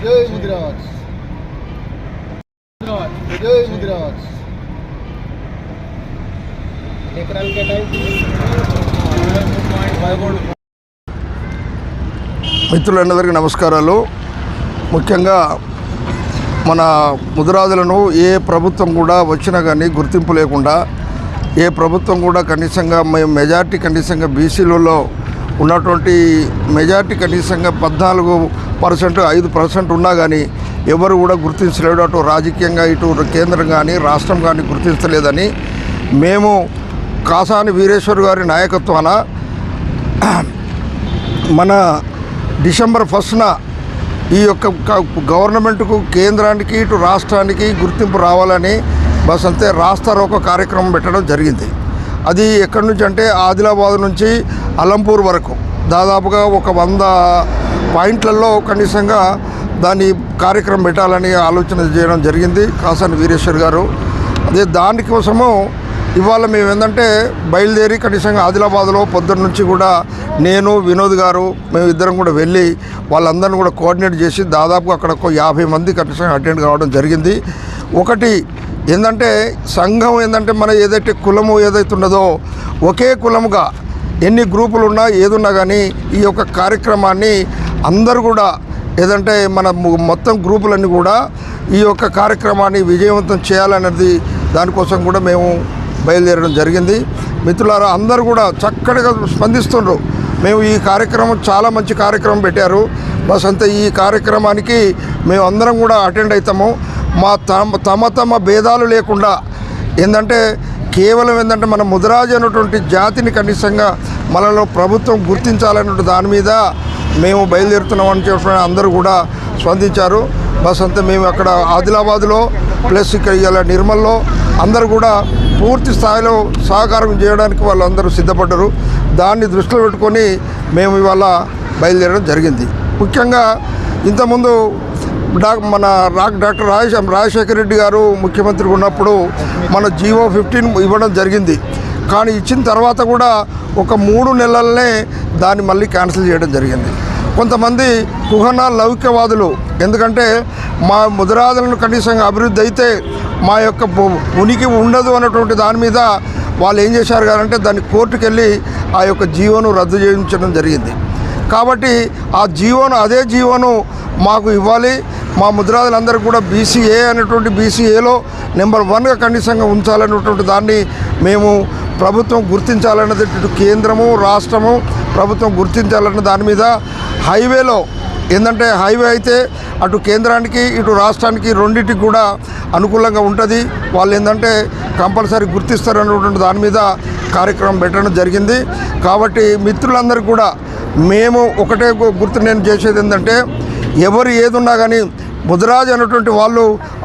జై ముదిరాజ్, జై ముదిరాజ్. మిత్రులందరికీ నమస్కారాలు. ముఖ్యంగా మన ముదిరాజులను ఏ ప్రభుత్వం కూడా వచ్చినా కానీ గుర్తింపు లేకుండా, ఏ ప్రభుత్వం కూడా కనీసంగా మేము మెజార్టీ కనీసంగా బీసీలలో ఉన్నటువంటి మెజార్టీ కనీసంగా 14%, 5% ఉన్నా కానీ ఎవరు కూడా గుర్తించలేడు. అటు రాజకీయంగా ఇటు కేంద్రం కానీ రాష్ట్రం కానీ గుర్తించలేదని మేము కాసాని వీరేశ్వర్ గారి నాయకత్వాన మన డిసెంబర్ 1న ఈ యొక్క గవర్నమెంట్కు కేంద్రానికి ఇటు రాష్ట్రానికి గుర్తింపు రావాలని బస్ అంతే రాస్తా రోకో కార్యక్రమం పెట్టడం జరిగింది. అది ఎక్కడి నుంచి అంటే ఆదిలాబాద్ నుంచి అలంపూర్ వరకు దాదాపుగా ఒక 100 పాయింట్లలో కనీసంగా దాని కార్యక్రమం పెట్టాలని ఆలోచన చేయడం జరిగింది కాసాని వీరేశ్వర్ గారు. అదే దానికోసము ఇవాళ మేము ఏంటంటే బయలుదేరి కనీసంగా ఆదిలాబాద్లో పొద్దున్న నుంచి కూడా నేను వినోద్ గారు మేము ఇద్దరం కూడా వెళ్ళి వాళ్ళందరినీ కూడా కోఆర్డినేట్ చేసి దాదాపు అక్కడ ఒక 50 మంది కనీసంగా అటెండ్ కావడం జరిగింది. ఒకటి ఏంటంటే సంఘం ఏంటంటే మన ఏదైతే కులము ఏదైతే ఉన్నదో ఒకే కులముగా ఎన్ని గ్రూపులు ఉన్నా ఏదున్నా కానీ ఈ యొక్క కార్యక్రమాన్ని అందరూ కూడా ఏదంటే మన మొత్తం గ్రూపులన్నీ కూడా ఈ యొక్క కార్యక్రమాన్ని విజయవంతం చేయాలనేది దానికోసం కూడా మేము బయలుదేరడం జరిగింది. మిత్రులారా అందరూ కూడా చక్కగా స్పందిస్తుండ్రు. మేము ఈ కార్యక్రమం చాలా మంచి కార్యక్రమం పెట్టారు బస్ అంతే. ఈ కార్యక్రమానికి మేము అందరం కూడా అటెండ్ అవుతాము. మా తమ భేదాలు లేకుండా ఏంటంటే కేవలం ఏంటంటే మన ముదిరాజు అనేటువంటి జాతిని కనీసంగా మనలో ప్రభుత్వం గుర్తించాలనే దాని మీద మేము బయలుదేరుతున్నామని చెప్పిన అందరూ కూడా స్పందించారు. బస్ అంతా మేము అక్కడ ఆదిలాబాద్లో ప్లస్ ఇక్కడ ఇలా నిర్మల్లో అందరూ కూడా పూర్తి స్థాయిలో సహకారం చేయడానికి వాళ్ళందరూ సిద్ధపడ్డారు. దాన్ని దృష్టిలో పెట్టుకొని మేము ఇవాళ బయలుదేరడం జరిగింది. ముఖ్యంగా ఇంతకుముందు మన డాక్టర్ రాజశేఖర రెడ్డి గారు ముఖ్యమంత్రిగా ఉన్నప్పుడు మన జీవో 15 ఇవ్వడం జరిగింది. కానీ ఇచ్చిన తర్వాత కూడా ఒక 3 నెలలనే దాన్ని మళ్ళీ క్యాన్సిల్ చేయడం జరిగింది. కొంతమంది కుహన లౌకికవాదులు ఎందుకంటే మా ముదిరాజులను కనీసంగా అభివృద్ధి అయితే మా యొక్క ఉనికి ఉండదు అన్నటువంటి దాని మీద వాళ్ళు ఏం చేశారు అంటే దాన్ని కోర్టుకు వెళ్ళి ఆ యొక్క జీవోను రద్దు చేయించడం జరిగింది. కాబట్టి ఆ జీవోను అదే జీవోను మాకు ఇవ్వాలి. మా ముదిరాజులందరూ కూడా బీసీఏ అనేటువంటి బీసీఏలో నెంబర్ 1గా కనీసంగా ఉంచాలనేటువంటి దాన్ని మేము ప్రభుత్వం గుర్తించాలన్నది ఇటు కేంద్రము రాష్ట్రము ప్రభుత్వం గుర్తించాలన్న దాని మీద హైవేలో ఏంటంటే హైవే అయితే అటు కేంద్రానికి ఇటు రాష్ట్రానికి రెండింటికి కూడా అనుకూలంగా ఉంటుంది. వాళ్ళు ఏంటంటే కంపల్సరీ గుర్తిస్తారన్నటువంటి దాని మీద కార్యక్రమం పెట్టడం జరిగింది. కాబట్టి మిత్రులందరికీ కూడా మేము ఒకటే గుర్తు నేను చేసేది ఏంటంటే ఎవరు ఏదున్నా కానీ ముదిరాజు అనేటువంటి వాళ్ళు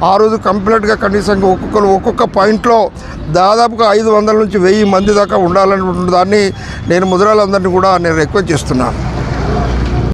ఆ రోజు కంప్లీట్గా కనీసంగా ఒక్కొక్క పాయింట్లో దాదాపుగా 500 నుంచి 1000 మంది దాకా ఉండాలనేటువంటి దాన్ని నేను ముదిరాజులందరినీ కూడా నేను రిక్వెస్ట్ చేస్తున్నాను.